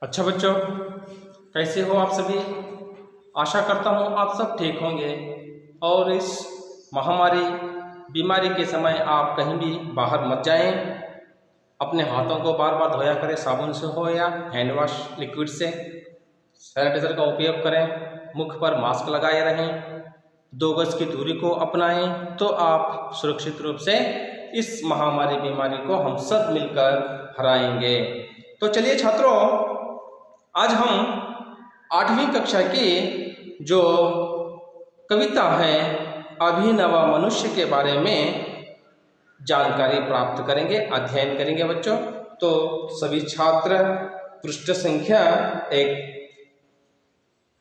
अच्छा बच्चों, कैसे हो आप सभी। आशा करता हूँ आप सब ठीक होंगे और इस महामारी बीमारी के समय आप कहीं भी बाहर मत जाएं। अपने हाथों को बार बार धोया करें, साबुन से हो या हैंड वॉश लिक्विड से। सैनिटाइजर का उपयोग करें, मुख पर मास्क लगाए रहें, 2 गज की दूरी को अपनाएं, तो आप सुरक्षित रूप से इस महामारी बीमारी को हम सब मिलकर हराएंगे। तो चलिए छात्रों, आज हम 8वीं कक्षा की जो कविता है अभिनव मनुष्य के बारे में जानकारी प्राप्त करेंगे, अध्ययन करेंगे बच्चों। तो सभी छात्र पृष्ठ संख्या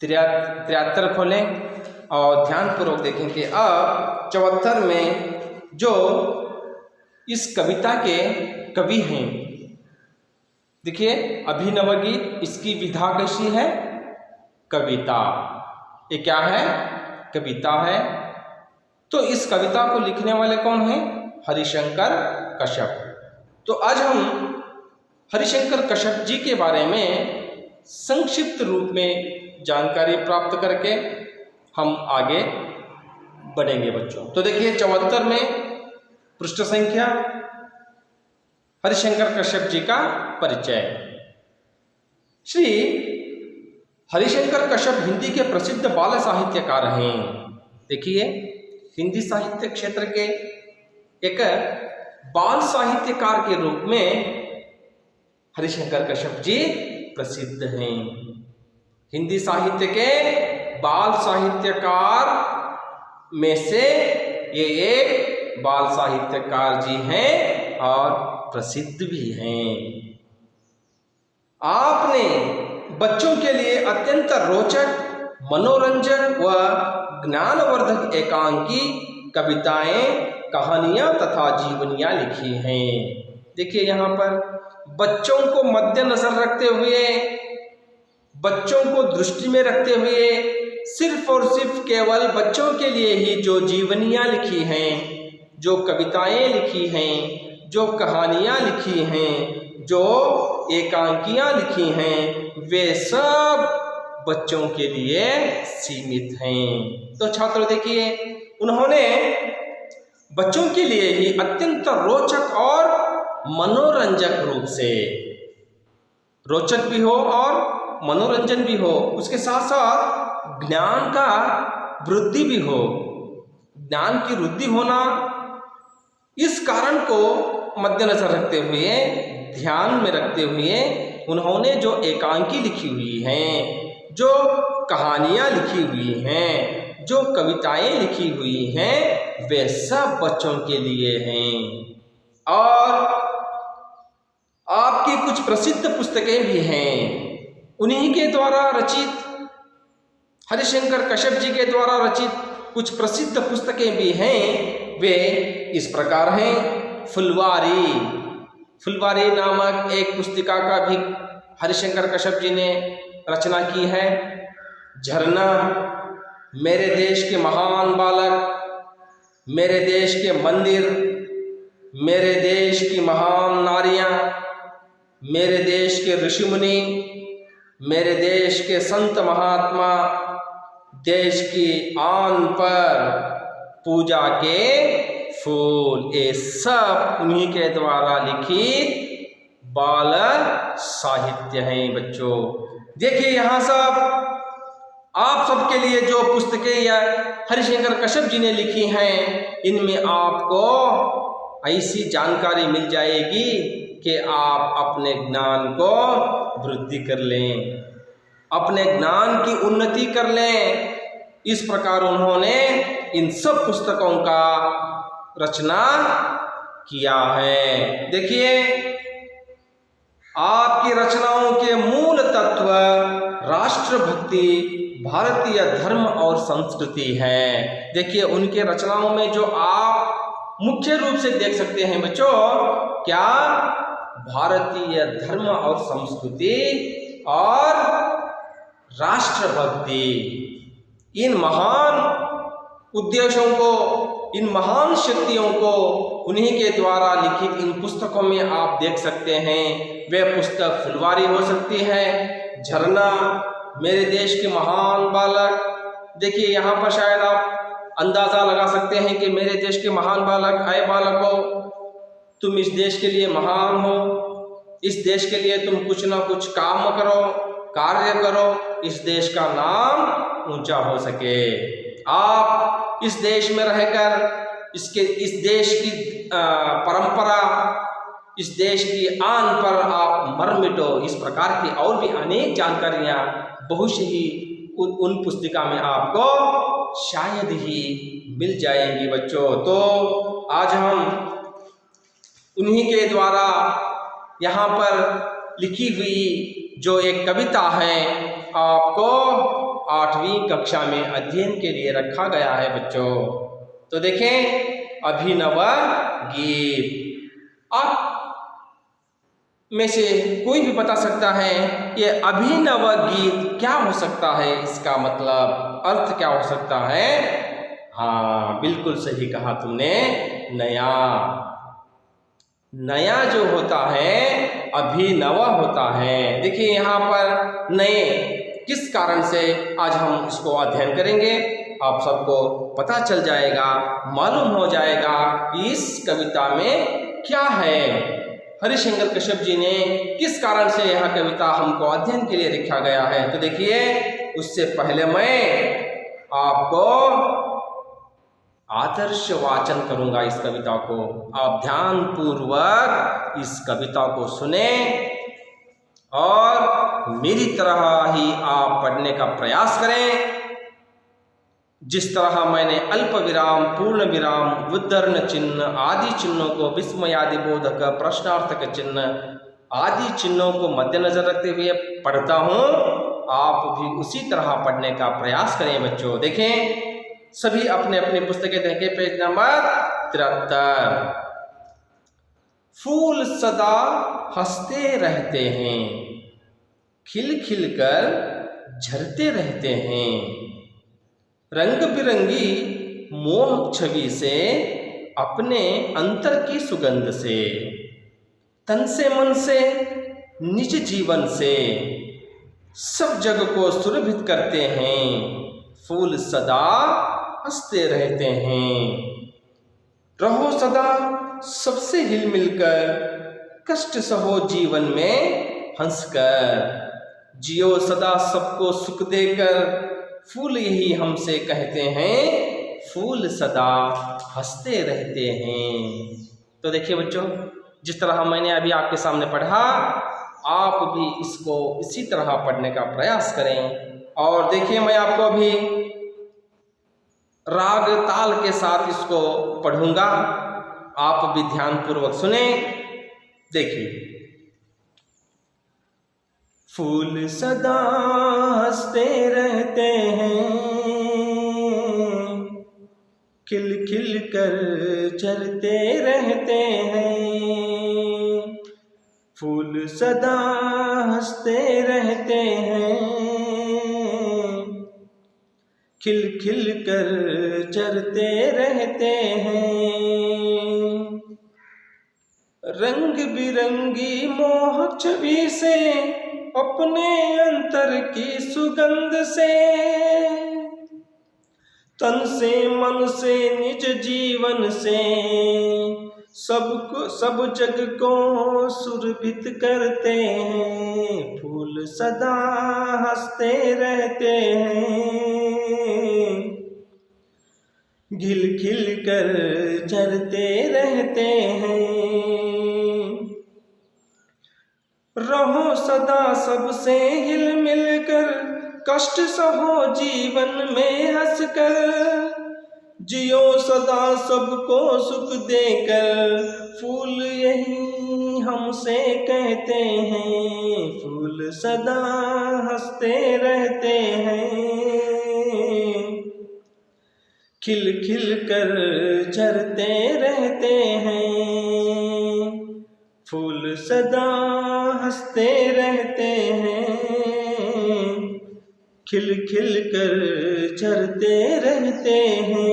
73 खोलें और ध्यानपूर्वक देखें कि अब 74 में जो इस कविता के कवि हैं, देखिए अभिनव गीत, इसकी विधा कैसी है, कविता। ये क्या है, कविता है। तो इस कविता को लिखने वाले कौन हैं, हरिशंकर कश्यप। तो आज हम हरिशंकर कश्यप जी के बारे में संक्षिप्त रूप में जानकारी प्राप्त करके हम आगे बढ़ेंगे बच्चों। तो देखिए 74 में पृष्ठ संख्या, हरिशंकर कश्यप जी का परिचय। श्री हरिशंकर कश्यप हिंदी के प्रसिद्ध बाल साहित्यकार हैं। देखिए हिंदी साहित्य क्षेत्र के एक बाल साहित्यकार के रूप में हरिशंकर कश्यप जी प्रसिद्ध हैं। हिंदी साहित्य के बाल साहित्यकार में से ये एक बाल साहित्यकार जी हैं और प्रसिद्ध भी हैं। आपने बच्चों के लिए अत्यंत रोचक, मनोरंजक व ज्ञानवर्धक एकांकी कविताएं, कहानियां तथा जीवनियां लिखी हैं। देखिए यहाँ पर बच्चों को मद्देनजर रखते हुए, बच्चों को दृष्टि में रखते हुए सिर्फ और सिर्फ केवल बच्चों के लिए ही जो जीवनियां लिखी हैं, जो कविताएं लिखी हैं, जो कहानियां लिखी हैं, जो एकांकियां लिखी हैं, वे सब बच्चों के लिए सीमित हैं। तो छात्रों देखिए, उन्होंने बच्चों के लिए ही अत्यंत रोचक और मनोरंजक रूप से, रोचक भी हो और मनोरंजन भी हो, उसके साथ साथ ज्ञान का वृद्धि भी हो, ज्ञान की वृद्धि होना, इस कारण को मद्देनजर रखते हुए, ध्यान में रखते हुए उन्होंने जो एकांकी लिखी हुई हैं, जो कहानियां लिखी हुई हैं, जो कविताएं लिखी हुई हैं, वे सब बच्चों के लिए हैं। और आपकी कुछ प्रसिद्ध पुस्तकें भी हैं, उन्हीं के द्वारा रचित, हरिशंकर कश्यप जी के द्वारा रचित कुछ प्रसिद्ध पुस्तकें भी हैं। वे इस प्रकार हैं। फुलवारी नामक एक पुस्तिका का भी हरिशंकर कश्यप जी ने रचना की है। झरना, मेरे देश के महान बालक, मेरे देश के मंदिर, मेरे देश की महान नारियां, मेरे देश के ऋषि मुनि, मेरे देश के संत महात्मा, देश की आन पर पूजा के फूल, ये सब उन्हीं के द्वारा लिखित बाल साहित्य हैं बच्चों। देखिए यहाँ सब आप सबके लिए जो पुस्तकें या हरिशंकर कश्यप जी ने लिखी हैं, इनमें आपको ऐसी जानकारी मिल जाएगी कि आप अपने ज्ञान को वृद्धि कर लें, अपने ज्ञान की उन्नति कर लें। इस प्रकार उन्होंने इन सब पुस्तकों का रचना किया है। देखिए आपकी रचनाओं के मूल तत्व राष्ट्रभक्ति, भारतीय धर्म और संस्कृति है। देखिए उनके रचनाओं में जो आप मुख्य रूप से देख सकते हैं बच्चों, क्या, भारतीय धर्म और संस्कृति और राष्ट्रभक्ति, इन महान उद्देश्यों को, इन महान शक्तियों को उन्हीं के द्वारा लिखित इन पुस्तकों में आप देख सकते हैं। वह पुस्तक फुलवारी हो सकती है, झरना, मेरे देश के महान बालक। देखिए यहाँ पर शायद आप अंदाज़ा लगा सकते हैं कि मेरे देश के महान बालक, अय बालको, तुम इस देश के लिए महान हो, इस देश के लिए तुम कुछ ना कुछ काम करो, कार्य करो, इस देश का नाम ऊंचा हो सके। आप इस देश में रहकर इस देश की परंपरा, इस देश की आन पर आप मर मिटो। इस प्रकार की और भी अनेक जानकारियाँ बहुत ही उन पुस्तिका में आपको शायद ही मिल जाएंगी बच्चों। तो आज हम उन्हीं के द्वारा यहाँ पर लिखी हुई जो एक कविता है आपको 8वीं कक्षा में अध्ययन के लिए रखा गया है बच्चों। तो देखें, अभिनव गीत। आप में से कोई भी बता सकता है ये अभिनव गीत क्या हो सकता है, इसका मतलब अर्थ क्या हो सकता है? हाँ, बिल्कुल सही कहा तुमने, नया। नया जो होता है अभिनव होता है। देखिए यहाँ पर नए किस कारण से आज हम इसको अध्ययन करेंगे, आप सबको पता चल जाएगा, मालूम हो जाएगा कि इस कविता में क्या है। हरिशंकर कश्यप जी ने किस कारण से यह कविता हमको अध्ययन के लिए लिखा गया है। तो देखिए, उससे पहले मैं आपको आदर्श वाचन करूंगा इस कविता को। आप ध्यान पूर्वक इस कविता को सुने और मेरी तरह ही आप पढ़ने का प्रयास करें। जिस तरह मैंने अल्प विराम, पूर्ण विराम, उद्धरण चिन्ह आदि चिन्हों को, विस्मयादिबोधक, प्रश्नार्थक चिन्ह आदि चिन्हों को मद्देनजर रखते हुए पढ़ता हूँ, आप भी उसी तरह पढ़ने का प्रयास करें बच्चों। देखें, सभी अपने अपनी पुस्तकें देखें, पेज नंबर 73। फूल सदा हंसते रहते हैं, खिल खिल कर झरते रहते हैं, रंग बिरंगी मोहक छवि से, अपने अंतर की सुगंध से, तन से मन से, निज जीवन से, सब जग को सुरभित करते हैं। फूल सदा हंसते रहते हैं, रहो सदा सबसे हिल मिलकर, कष्ट सहो जीवन में हंसकर, जियो सदा सबको सुख देकर, फूल यही हमसे कहते हैं, फूल सदा हंसते रहते हैं। तो देखिए बच्चों, जिस तरह मैंने अभी आपके सामने पढ़ा, आप भी इसको इसी तरह पढ़ने का प्रयास करें। और देखिए, मैं आपको अभी राग ताल के साथ इसको पढ़ूंगा, आप भी ध्यानपूर्वक सुने। देखिए, फूल सदा हंसते रहते हैं, खिल खिल कर झरते रहते हैं, फूल सदा हंसते रहते हैं, खिल खिल कर झरते रहते हैं, रंग बिरंगी मोहक छवि से, अपने अंतर की सुगंध से, तन से मन से निज जीवन से, सब जग को सुरभित करते हैं। फूल सदा हंसते रहते हैं, खिल खिल कर झरते रहते हैं, रहो सदा सबसे हिल मिलकर, कष्ट सहो जीवन में हंसकर, जियो सदा सबको सुख देकर, फूल यही हमसे कहते हैं, फूल सदा हंसते रहते हैं, खिल खिल कर झरते रहते हैं, फूल सदा हंसते रहते हैं, खिल खिल कर झरते रहते हैं।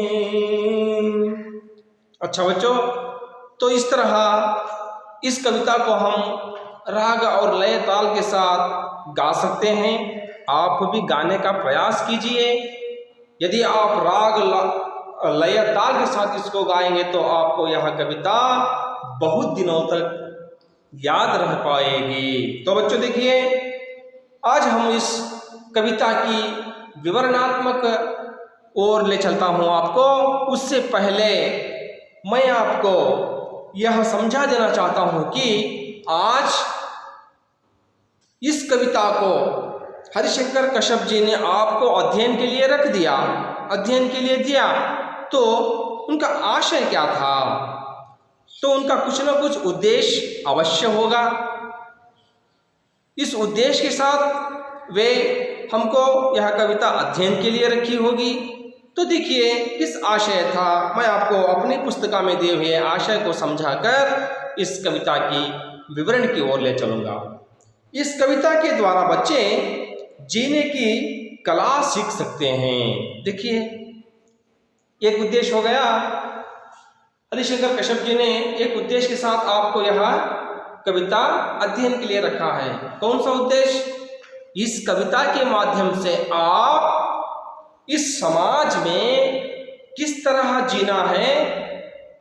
अच्छा बच्चों, तो इस तरह इस कविता को हम राग और लय ताल के साथ गा सकते हैं। आप भी गाने का प्रयास कीजिए। यदि आप राग लय ताल के साथ इसको गाएंगे तो आपको यह कविता बहुत दिनों तक याद रह पाएगी। तो बच्चों देखिए, आज हम इस कविता की विवरणात्मक ओर ले चलता हूँ आपको। उससे पहले मैं आपको यह समझा देना चाहता हूँ कि आज इस कविता को हरिशंकर कश्यप जी ने आपको अध्ययन के लिए रख दिया, अध्ययन के लिए दिया, तो उनका आशय क्या था? तो उनका कुछ न कुछ उद्देश्य अवश्य होगा। इस उद्देश्य के साथ वे हमको यह कविता अध्ययन के लिए रखी होगी। तो देखिए किस आशय था, मैं आपको अपनी पुस्तिका में दिए हुए आशय को समझाकर इस कविता की विवरण की ओर ले चलूँगा। इस कविता के द्वारा बच्चे जीने की कला सीख सकते हैं। देखिए, एक उद्देश्य हो गया, हरिशंकर कश्यप जी ने एक उद्देश्य के साथ आपको यह कविता अध्ययन के लिए रखा है। कौन सा उद्देश्य? इस कविता के माध्यम से आप इस समाज में किस तरह जीना है,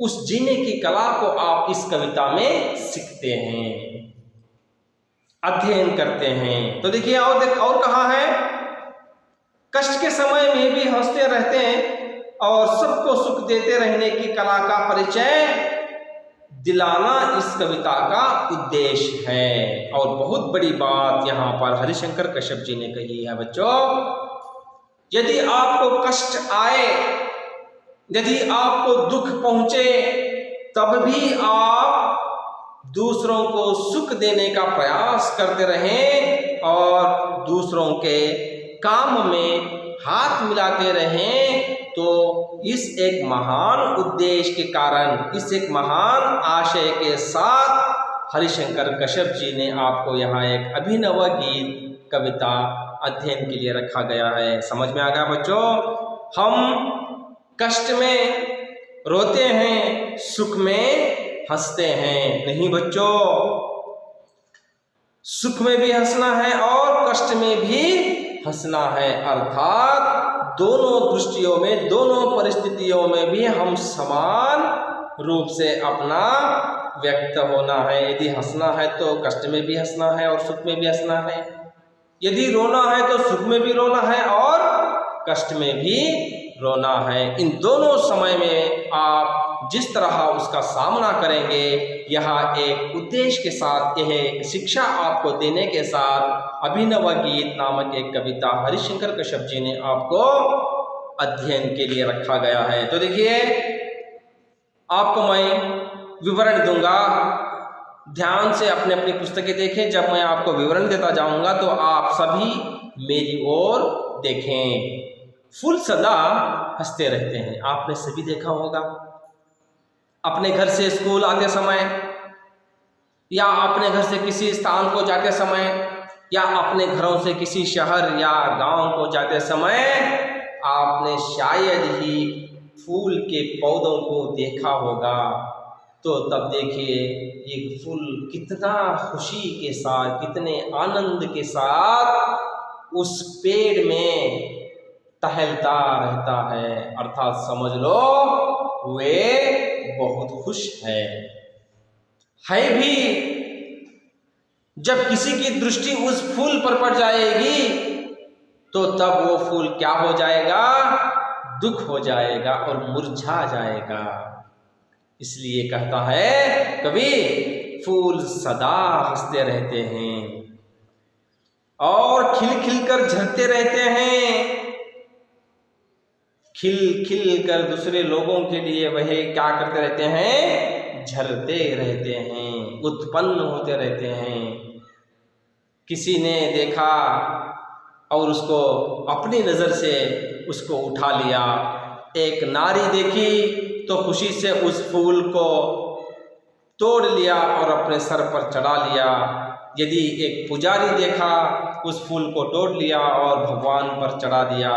उस जीने की कला को आप इस कविता में सीखते हैं, अध्ययन करते हैं। तो देखिए और कहा है, कष्ट के समय में भी हंसते रहते हैं और सबको सुख देते रहने की कला का परिचय दिलाना इस कविता का उद्देश्य है। और बहुत बड़ी बात यहाँ पर हरिशंकर कश्यप जी ने कही है बच्चों, यदि आपको कष्ट आए, यदि आपको दुख पहुंचे, तब भी आप दूसरों को सुख देने का प्रयास करते रहें और दूसरों के काम में हाथ मिलाते रहें। तो इस एक महान उद्देश्य के कारण, इस एक महान आशय के साथ हरिशंकर कश्यप जी ने आपको यहाँ एक अभिनव गीत कविता अध्ययन के लिए रखा गया है। समझ में आ गया बच्चों? हम कष्ट में रोते हैं, सुख में हंसते हैं। नहीं बच्चों, सुख में भी हंसना है और कष्ट में भी हंसना है। अर्थात दोनों दृष्टियों में, दोनों परिस्थितियों में भी हम समान रूप से अपना व्यक्त होना है। यदि हंसना है तो कष्ट में भी हंसना है और सुख में भी हंसना है। यदि रोना है तो सुख में भी रोना है और कष्ट में भी रोना है। इन दोनों समय में आप जिस तरह उसका सामना करेंगे, यह एक उद्देश्य के साथ, यह एक शिक्षा आपको देने के साथ अभिनव गीत नामक एक कविता हरिशंकर कश्यप जी ने आपको अध्ययन के लिए रखा गया है। तो देखिए, आपको मैं विवरण दूंगा, ध्यान से अपने अपनी पुस्तकें देखें। जब मैं आपको विवरण देता जाऊंगा तो आप सभी मेरी ओर देखें। फूल सदा हंसते रहते हैं, आपने सभी देखा होगा। अपने घर से स्कूल आते समय, या अपने घर से किसी स्थान को जाते समय, या अपने घरों से किसी शहर या गांव को जाते समय आपने शायद ही फूल के पौधों को देखा होगा। तो तब देखिए ये फूल कितना खुशी के साथ, कितने आनंद के साथ उस पेड़ में टहलता रहता है। अर्थात समझ लो वे बहुत खुश है भी। जब किसी की दृष्टि उस फूल पर पड़ जाएगी तो तब वो फूल क्या हो जाएगा? दुख हो जाएगा और मुरझा जाएगा। इसलिए कहता है कवि, फूल सदा हंसते रहते हैं और खिल खिल कर झरते रहते हैं। खिल खिल कर दूसरे लोगों के लिए वह क्या करते रहते हैं? झरते रहते हैं, उत्पन्न होते रहते हैं। किसी ने देखा और उसको अपनी नज़र से उसको उठा लिया। एक नारी देखी तो खुशी से उस फूल को तोड़ लिया और अपने सर पर चढ़ा लिया। यदि एक पुजारी देखा, उस फूल को तोड़ लिया और भगवान पर चढ़ा दिया।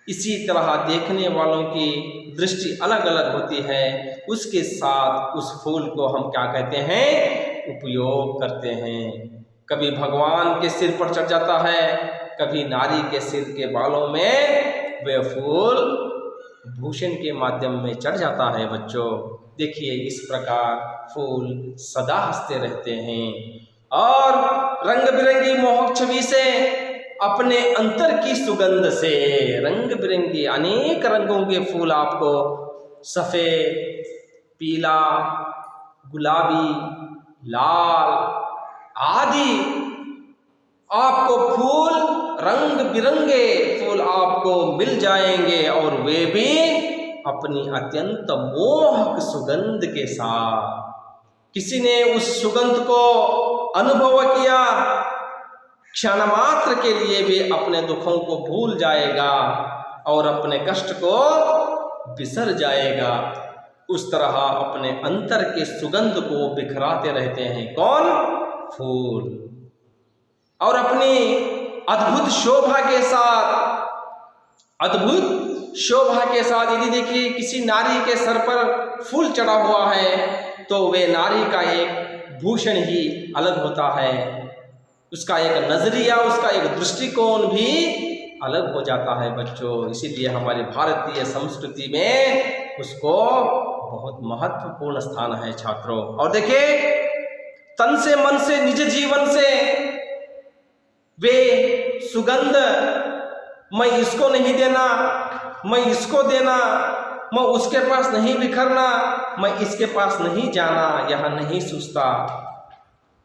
इसी तरह देखने वालों की दृष्टि अलग अलग होती है। उसके साथ उस फूल को हम क्या कहते हैं? उपयोग करते हैं। कभी भगवान के सिर पर चढ़ जाता है, कभी नारी के सिर के बालों में वे फूल भूषण के माध्यम में चढ़ जाता है। बच्चों देखिए, इस प्रकार फूल सदा हंसते रहते हैं और रंग बिरंगी मोहक छवि से, अपने अंतर की सुगंध से, रंग बिरंगी अनेक रंगों के फूल आपको सफ़ेद, पीला, गुलाबी, लाल आदि आपको फूल, रंग बिरंगे फूल आपको मिल जाएंगे और वे भी अपनी अत्यंत मोहक सुगंध के साथ। किसी ने उस सुगंध को अनुभव किया, क्षण मात्र के लिए भी अपने दुखों को भूल जाएगा और अपने कष्ट को बिसर जाएगा। उस तरह अपने अंतर के सुगंध को बिखराते रहते हैं कौन? फूल। और अपनी अद्भुत शोभा के साथ, अद्भुत शोभा के साथ यदि देखिए किसी नारी के सर पर फूल चढ़ा हुआ है तो वे नारी का एक भूषण ही अलग होता है, उसका एक नजरिया, उसका एक दृष्टिकोण भी अलग हो जाता है बच्चों। इसीलिए हमारी भारतीय संस्कृति में उसको बहुत महत्वपूर्ण स्थान है छात्रों। और देखिए, तन से, मन से, निज जीवन से वे सुगंध, मैं इसको नहीं देना, मैं इसको देना, मैं उसके पास नहीं बिखरना, मैं इसके पास नहीं जाना, यह नहीं सोचता।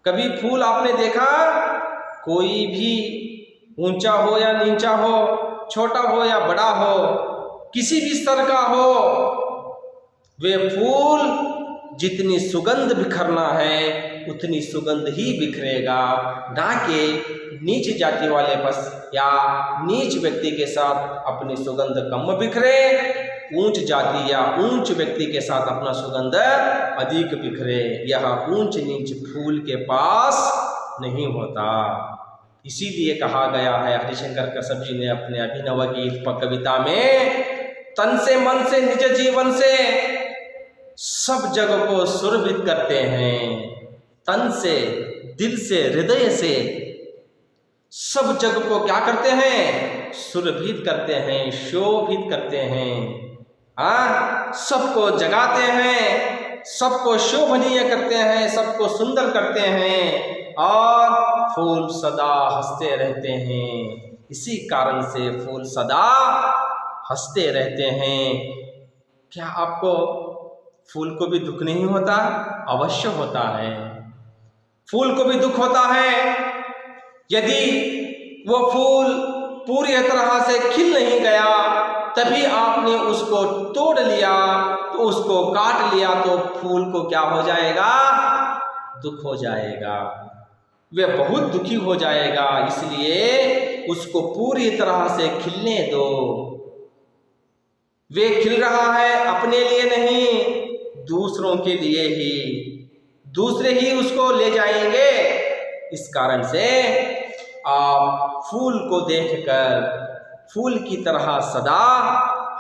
कभी फूल आपने देखा, कोई भी ऊंचा हो या नीचा हो, छोटा हो या बड़ा हो, किसी भी स्तर का हो, वे फूल जितनी सुगंध बिखरना है उतनी सुगंध ही बिखरेगा, ना कि नीच जाति वाले बस या नीच व्यक्ति के साथ अपनी सुगंध कम बिखरे, ऊंच जाति या ऊंच व्यक्ति के साथ अपना सुगंध अधिक बिखरे। यह ऊंच नीच फूल के पास नहीं होता। इसीलिए कहा गया है, हरिशंकर कश्यप जी ने अपने अभिनव गीत कविता में, तन से, मन से, निज जीवन से सब जग को सुरभित करते हैं। तन से, दिल से, हृदय से सब जग को क्या करते हैं? सुरभित करते हैं, शोभित करते हैं। सबको जगाते हैं, सबको शोभनीय करते हैं, सबको सुंदर करते हैं और फूल सदा हंसते रहते हैं। इसी कारण से फूल सदा हंसते रहते हैं। क्या आपको फूल को भी दुख नहीं होता? अवश्य होता है। फूल को भी दुख होता है यदि वो फूल पूरी तरह से खिल नहीं गया, तभी आपने उसको तोड़ लिया, तो उसको काट लिया, तो फूल को क्या हो जाएगा? दुख हो जाएगा, वे बहुत दुखी हो जाएगा। इसलिए उसको पूरी तरह से खिलने दो। वे खिल रहा है अपने लिए नहीं, दूसरों के लिए ही, दूसरे ही उसको ले जाएंगे। इस कारण से आप फूल को देखकर फूल की तरह सदा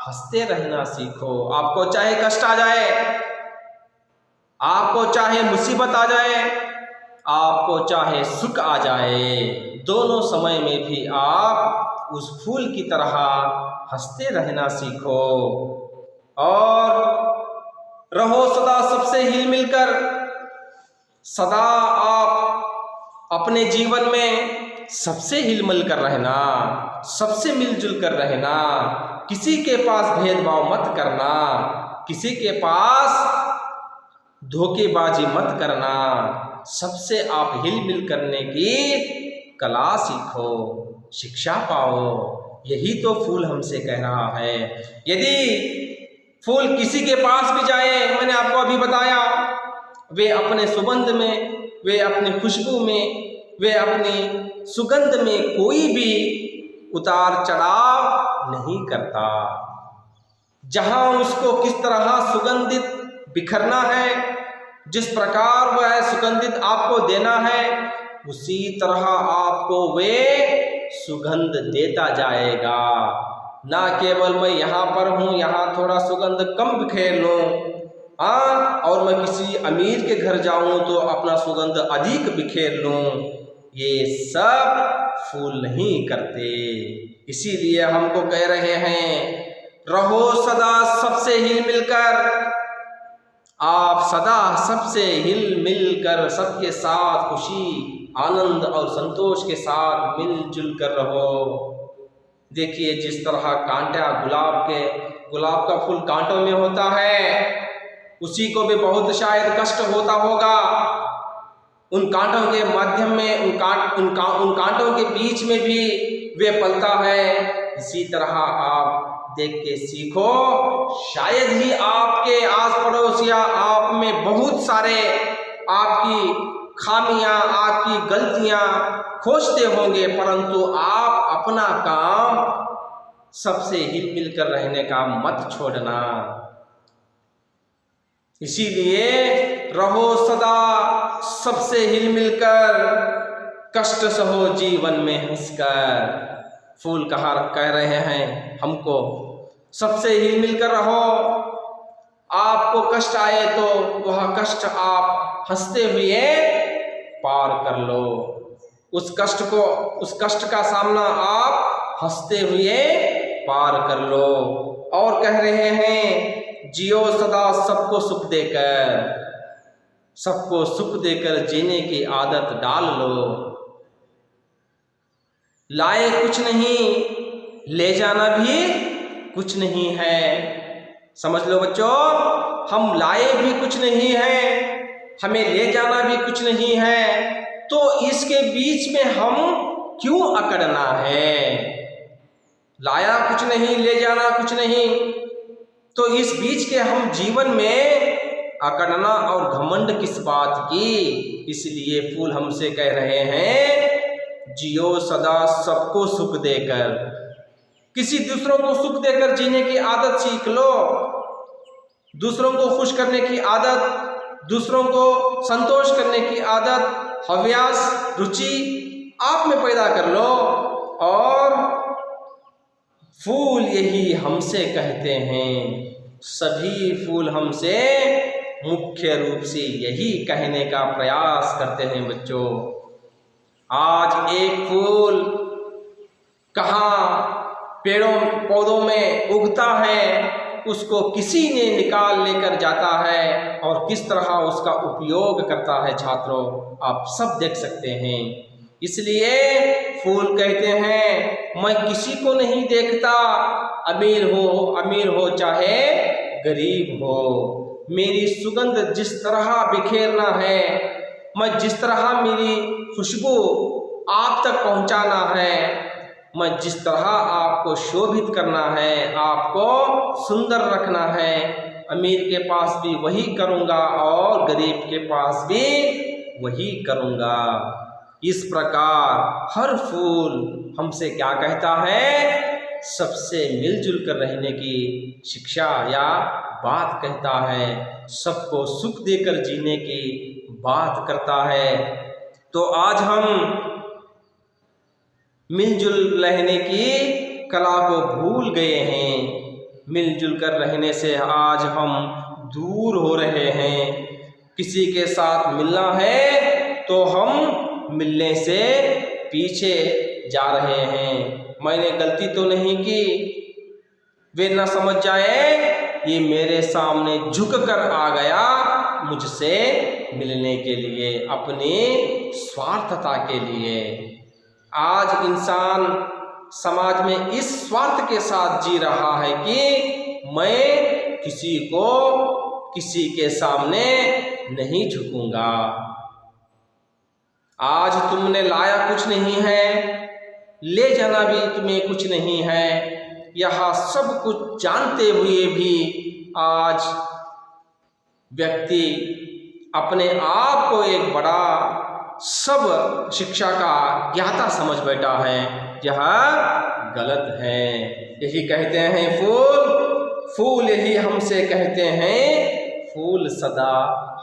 हंसते रहना सीखो। आपको चाहे कष्ट आ जाए, आपको चाहे मुसीबत आ जाए, आपको चाहे सुख आ जाए, दोनों समय में भी आप उस फूल की तरह हंसते रहना सीखो और रहो सदा सबसे हिल मिलकर। सदा आप अपने जीवन में सबसे हिल मिल कर रहना, सबसे मिलजुल कर रहना, किसी के पास भेदभाव मत करना, किसी के पास धोखेबाजी मत करना, सबसे आप हिल मिल करने की कला सीखो, शिक्षा पाओ। यही तो फूल हमसे कह रहा है। यदि फूल किसी के पास भी जाए, मैंने आपको अभी बताया, वे अपने सुगंध में, वे अपनी खुशबू में, वे अपनी सुगंध में कोई भी उतार चढ़ाव नहीं करता। जहां उसको किस तरह सुगंधित बिखरना है, जिस प्रकार वह सुगंधित आपको देना है, उसी तरह आपको वे सुगंध देता जाएगा। ना केवल मैं यहाँ पर हूँ, यहाँ थोड़ा सुगंध कम बिखेर लूँ, हाँ, और मैं किसी अमीर के घर जाऊं तो अपना सुगंध अधिक बिखेर लूं, ये सब फूल नहीं करते। इसीलिए हमको कह रहे हैं, रहो सदा सबसे हिल मिलकर, आप सदा सबसे हिल मिलकर सबके साथ खुशी आनंद और संतोष के साथ मिलजुल कर रहो। देखिए, जिस तरह कांटा गुलाब का फूल कांटों में होता है, उसी को भी बहुत शायद कष्ट होता होगा। उन कांटों के माध्यम में उन कांटों के बीच में भी वे पलता है। इसी तरह आप देख के सीखो। शायद ही आपके आस पड़ोस या आप में बहुत सारे आपकी खामियां, आपकी गलतियां खोजते होंगे, परंतु आप अपना काम सबसे हिल मिल कर रहने का मत छोड़ना। इसीलिए रहो सदा सबसे हिल मिलकर, कष्ट सहो जीवन में हंसकर। फूल कह रहे हैं हमको, सबसे हिल मिलकर रहो। आपको कष्ट आए तो वह कष्ट आप हंसते हुए पार कर लो। उस कष्ट का सामना आप हंसते हुए पार कर लो। और कह रहे हैं, जियो सदा सबको सुख देकर जीने की आदत डाल लो। लाए कुछ नहीं, ले जाना भी कुछ नहीं है। समझ लो बच्चों, हम लाए भी कुछ नहीं है, हमें ले जाना भी कुछ नहीं है, तो इसके बीच में हम क्यों अकड़ना है? लाया कुछ नहीं, ले जाना कुछ नहीं, तो इस बीच के हम जीवन में अकड़ना और घमंड किस बात की? इसलिए फूल हमसे कह रहे हैं, जियो सदा सबको सुख देकर। किसी दूसरों को सुख देकर जीने की आदत सीख लो। दूसरों को खुश करने की आदत, दूसरों को संतोष करने की आदत, हव्यास, रुचि आप में पैदा कर लो। और फूल यही हमसे कहते हैं, सभी फूल हमसे मुख्य रूप से यही कहने का प्रयास करते हैं बच्चों। आज एक फूल कहाँ पेड़ों पौधों में उगता है, उसको किसी ने निकाल लेकर जाता है और किस तरह उसका उपयोग करता है छात्रों, आप सब देख सकते हैं। इसलिए फूल कहते हैं, मैं किसी को नहीं देखता, अमीर हो चाहे गरीब हो, मेरी सुगंध जिस तरह बिखेरना है, मैं जिस तरह मेरी खुशबू आप तक पहुंचाना है, मैं जिस तरह आपको शोभित करना है, आपको सुंदर रखना है, अमीर के पास भी वही करूँगा और गरीब के पास भी वही करूँगा। इस प्रकार हर फूल हमसे क्या कहता है? सबसे मिलजुल कर रहने की शिक्षा या बात कहता है, सबको सुख देकर जीने की बात करता है। तो आज हम मिलजुल रहने की कला को भूल गए हैं। मिलजुल कर रहने से आज हम दूर हो रहे हैं। किसी के साथ मिलना है तो हम मिलने से पीछे जा रहे हैं। मैंने गलती तो नहीं की, वे न समझ जाए ये मेरे सामने झुक कर आ गया मुझसे मिलने के लिए, अपनी स्वार्थता के लिए। आज इंसान समाज में इस स्वार्थ के साथ जी रहा है कि मैं किसी के सामने नहीं झुकूंगा। आज तुमने लाया कुछ नहीं है, ले जाना भी तुम्हें कुछ नहीं है। यह सब कुछ जानते हुए भी आज व्यक्ति अपने आप को एक बड़ा सब शिक्षा का ज्ञाता समझ बैठा है। यह गलत है। यही कहते हैं फूल यही हमसे कहते हैं, फूल सदा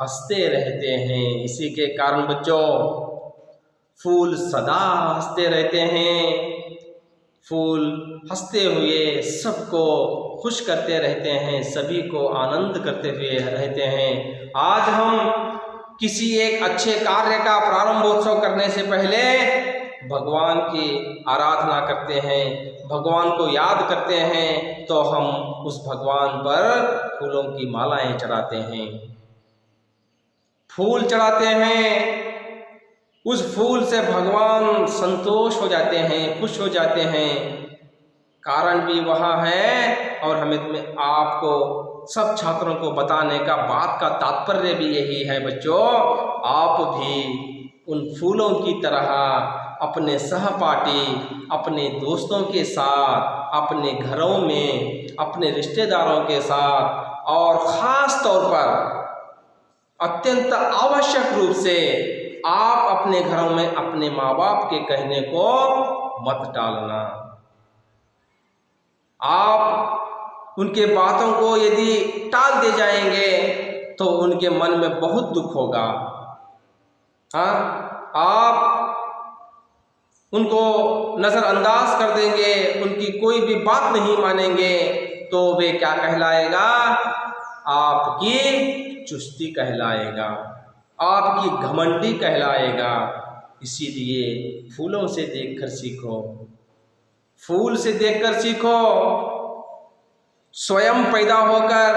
हंसते रहते हैं। इसी के कारण बच्चों, फूल सदा हंसते रहते हैं, फूल हंसते हुए सबको खुश करते रहते हैं, सभी को आनंद करते हुए रहते हैं। आज हम किसी एक अच्छे कार्य का प्रारंभोत्सव करने से पहले भगवान की आराधना करते हैं, भगवान को याद करते हैं, तो हम उस भगवान पर फूलों की मालाएं चढ़ाते हैं, फूल चढ़ाते हैं। उस फूल से भगवान संतोष हो जाते हैं, खुश हो जाते हैं। कारण भी वहाँ है और हमें आपको सब छात्रों को बताने का बात का तात्पर्य भी यही है बच्चों, आप भी उन फूलों की तरह अपने सहपाठी, अपने दोस्तों के साथ, अपने घरों में, अपने रिश्तेदारों के साथ और ख़ास तौर पर अत्यंत आवश्यक रूप से आप अपने घरों में अपने माँ बाप के कहने को मत टालना। आप उनके बातों को यदि टाल दे जाएंगे तो उनके मन में बहुत दुख होगा। हाँ, आप उनको नज़रअंदाज कर देंगे, उनकी कोई भी बात नहीं मानेंगे, तो वे क्या कहलाएगा? आपकी चुस्ती कहलाएगा, आपकी घमंडी कहलाएगा। इसीलिए फूलों से देखकर सीखो, फूल से देखकर सीखो। स्वयं पैदा होकर,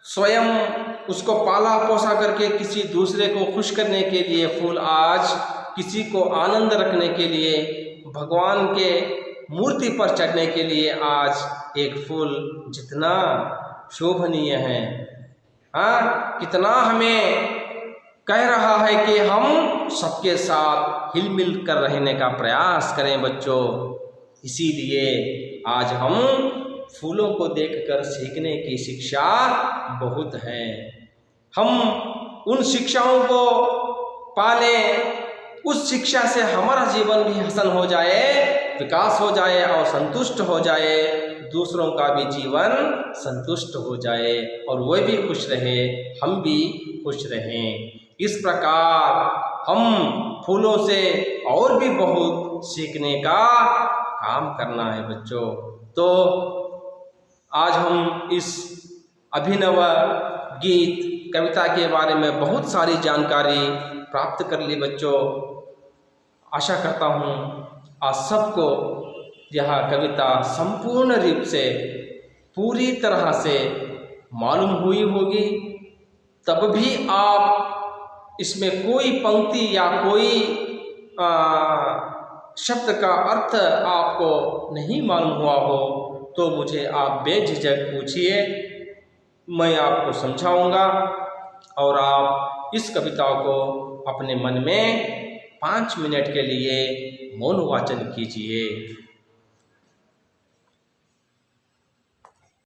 स्वयं उसको पाला पोसा करके किसी दूसरे को खुश करने के लिए फूल, आज किसी को आनंद रखने के लिए, भगवान के मूर्ति पर चढ़ने के लिए आज एक फूल जितना शोभनीय है, हाँ, कितना हमें कह रहा है कि हम सबके साथ हिल मिल कर रहने का प्रयास करें बच्चों। इसीलिए आज हम फूलों को देखकर सीखने की शिक्षा बहुत है। हम उन शिक्षाओं को पालें, उस शिक्षा से हमारा जीवन भी हसन हो जाए, विकास हो जाए और संतुष्ट हो जाए, दूसरों का भी जीवन संतुष्ट हो जाए और वे भी खुश रहे, हम भी खुश रहें। इस प्रकार हम फूलों से और भी बहुत सीखने का काम करना है बच्चों। तो आज हम इस अभिनव गीत कविता के बारे में बहुत सारी जानकारी प्राप्त कर ली बच्चों। आशा करता हूँ आप सबको यह कविता संपूर्ण रूप से पूरी तरह से मालूम हुई होगी। तब भी आप इसमें कोई पंक्ति या कोई शब्द का अर्थ आपको नहीं मालूम हुआ हो तो मुझे आप बेझिझक पूछिए, मैं आपको समझाऊंगा और आप इस कविता को अपने मन में 5 मिनट के लिए मौन वाचन कीजिए।